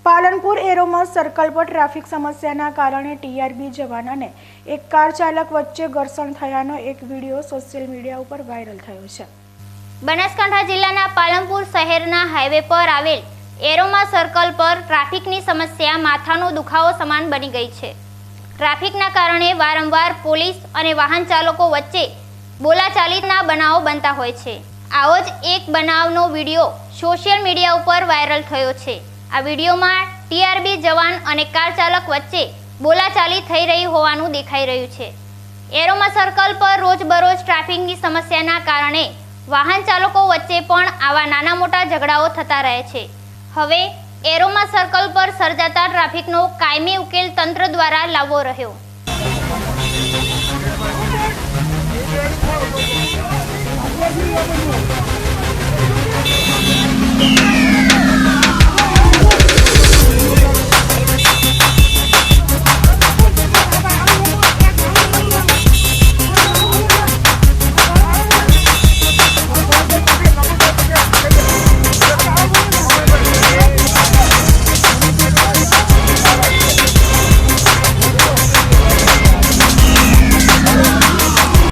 Palanpur એરોમાં circle પર traffic સમસ્યાના કારણે ટીઆરબી જવાન અને એક કાર ચાલક વચ્ચે ઘર્ષણ થયાનો એક વિડીયો સોશિયલ મીડિયા ઉપર વાયરલ થયો છે। બનાસકાંઠા જિલ્લાના પાલનપુર શહેરના હાઈવે પર આવેલ એરોમા સર્કલ પર ટ્રાફિકની સમસ્યા માથાનો દુખાવો સમાન બની ગઈ છે। ટ્રાફિકના કારણે વારંવાર પોલીસ અને વાહન ચાલકો વચ્ચે બોલાચાલીના બનાવો બનતા હોય છે। આવો જ એક બનાવનો વિડીયો સોશિયલ મીડિયા ઉપર વાયરલ થયો છે। આ વિડીયોમાં ટીઆરબી જવાન અને કાર ચાલક વચ્ચે બોલાચાલી થઈ રહી હોવાનું દેખાઈ રહ્યું છે। એરોમા સર્કલ પર રોજબરોજ ટ્રાફિકની સમસ્યાના કારણે વાહન ચાલકો વચ્ચે પણ આવા નાના મોટા ઝઘડાઓ થતા રહે છે। હવે એરોમા સર્કલ પર સર્જાતા ટ્રાફિકનો કાયમી ઉકેલ તંત્ર દ્વારા લાવવો રહ્યો।